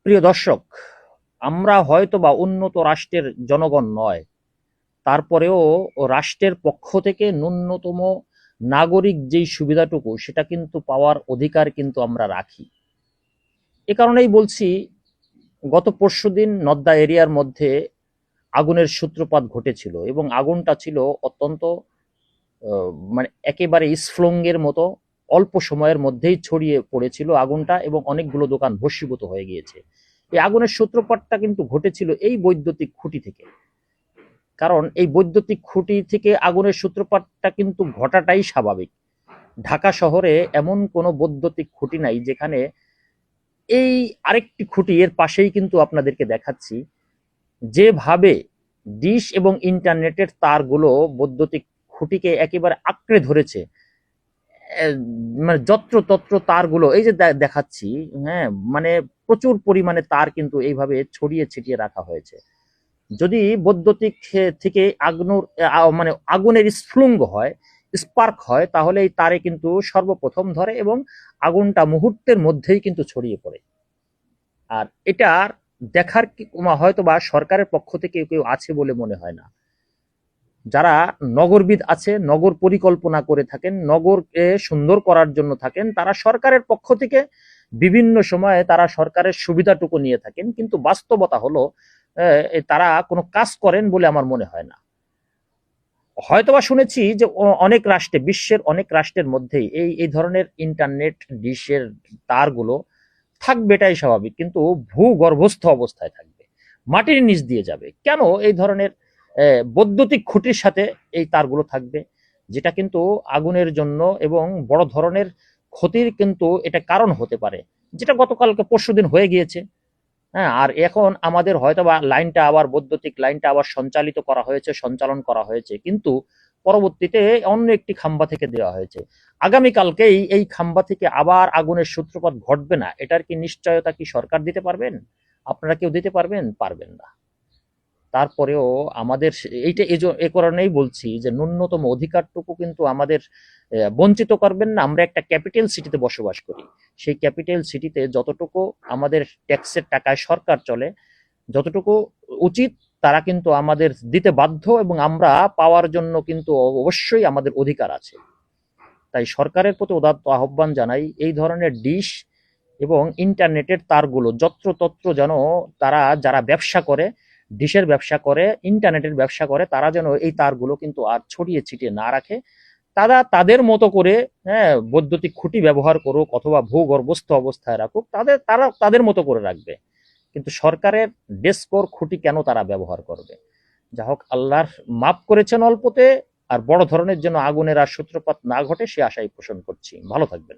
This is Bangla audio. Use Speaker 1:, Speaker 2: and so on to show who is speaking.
Speaker 1: প্রিয় দর্শক, আমরা হয়তো বা উন্নত রাষ্ট্রের জনগণ নয়, তারপরেও রাষ্ট্রের পক্ষ থেকে ন্যূনতম নাগরিক যেই সুবিধাটুকু সেটা কিন্তু পাওয়ার অধিকার কিন্তু আমরা রাখি। এ কারণেই বলছি, গত পরশুদিন নদ্দা এরিয়ার মধ্যে আগুনের সূত্রপাত ঘটেছিল এবং আগুনটা ছিল অত্যন্ত মানে একেবারে স্ফুলিঙ্গের মতো অল্প সময়ের মধ্যেই ছড়িয়ে পড়েছিল আগুনটা এবং অনেকগুলো দোকান ভস্মীভূত হয়ে গিয়েছে। এই আগুনের সূত্রপাতটা কিন্তু ঘটেছিল এই বৈদ্যুতিক খুঁটি থেকে। কারণ এই বৈদ্যুতিক খুঁটি থেকে আগুনের সূত্রপাতটা কিন্তু ঘটাটাই স্বাভাবিক। ঢাকা শহরে এমন কোনো বৈদ্যুতিক খুঁটি নাই যেখানে এই আরেকটি খুঁটি এর পাশেই কিন্তু আপনাদেরকে দেখাচ্ছি যেভাবে ডিশ এবং ইন্টারনেটের তারগুলো বৈদ্যুতিক খুঁটিকে একেবারে আঁকড়ে ধরেছে। মানে যত্রতত্র তারগুলো এই যে দেখাচ্ছি, হ্যাঁ, মানে প্রচুর পরিমাণে তার কিন্তু এইভাবে ছড়িয়ে ছিটিয়ে রাখা হয়েছে। যদি বৈদ্যুতিক থেকে মানে আগুনের স্ফুলিঙ্গ হয়, স্পার্ক হয়, তাহলে এই তারে কিন্তু সর্বপ্রথম ধরে এবং আগুনটা মুহূর্তের মধ্যেই কিন্তু ছড়িয়ে পড়ে। আর এটার দেখার হয়তো বা সরকারের পক্ষ থেকে কেউ আছে বলে মনে হয় না। যারা নগরবিদ আছে, নগর পরিকল্পনা করে থাকেন, নগরকে সুন্দর করার জন্য থাকেন, তারা সরকারের পক্ষ থেকে বিভিন্ন সময়ে তারা সরকারের সুবিধাটুকু নিয়ে থাকেন, কিন্তু বাস্তবতা হলো তারা কোনো কাজ করেন বলে আমার মনে হয় না। হয়তোবা শুনেছি যে অনেক রাষ্ট্রে, বিশ্বের অনেক রাষ্ট্রের মধ্যেই এই এই ধরনের ইন্টারনেট ডিশের তারগুলো থাকবে, এটাই স্বাভাবিক, কিন্তু ভূগর্ভস্থ অবস্থায় থাকবে, মাটির নিচ দিয়ে যাবে। কেন এই ধরনের বৈদ্যুতিক খুঁটির সাথে এই তারগুলো থাকবে? যেটা কিন্তু আগুনের জন্য এবং বড় ধরনের ক্ষতির কিন্তু এটা কারণ হতে পারে, যেটা গতকালকে পরশুদিন হয়ে গিয়েছে। হ্যাঁ, আর এখন আমাদের হয়তোবা লাইনটা আবার, বৈদ্যুতিক লাইনটা আবার সঞ্চালিত করা হয়েছে, সঞ্চালন করা হয়েছে, কিন্তু পরবর্তীতে অন্য একটি খাম্বা থেকে দেওয়া হয়েছে। আগামীকালকেই এই খাম্বা থেকে আবার আগুনের সূত্রপাত ঘটবে না, এটার কি নিশ্চয়তা কি সরকার দিতে পারবেন? আপনারা কেউ দিতে পারবেন? পারবেন না। তারপরেও আমাদের এইটা এ কারণেই বলছি যে ন্যূনতম অধিকারটুকু কিন্তু আমাদের বঞ্চিত করবেন না। আমরা একটা ক্যাপিটাল সিটিতে বসবাস করি, সেই ক্যাপিটাল সিটিতে যতটুকু আমাদের ট্যাক্সের টাকায় সরকার চলে, যতটুকু উচিত তারা কিন্তু আমাদের দিতে বাধ্য এবং আমরা পাওয়ার জন্য কিন্তু অবশ্যই আমাদের অধিকার আছে। তাই সরকারের প্রতি উদাত্ত আহ্বান জানাই, এই ধরনের ডিশ এবং ইন্টারনেটের তারগুলো যত্রতত্র যেন তারা, যারা ব্যবসা করে, ডিশের ব্যবসা করে, ইন্টারনেটের ব্যবসা করে, তারা যেন এই তারগুলো কিন্তু আর ছড়িয়ে ছিটিয়ে না রাখে। তারা তাদের মতো করে, হ্যাঁ, বৈদ্যুতিক খুঁটি ব্যবহার করুক অথবা ভূগর্ভস্থ অবস্থায় রাখুক, তারা তাদের মতো করে রাখবে, কিন্তু সরকারের ডেস্কর খুঁটি কেন তারা ব্যবহার করবে? যা হোক, আল্লাহর মাফ করেছেন অল্পতে, আর বড় ধরনের যেন আগুনের আর সূত্রপাত না ঘটে সে আশাই পোষণ করছি। ভালো থাকবেন।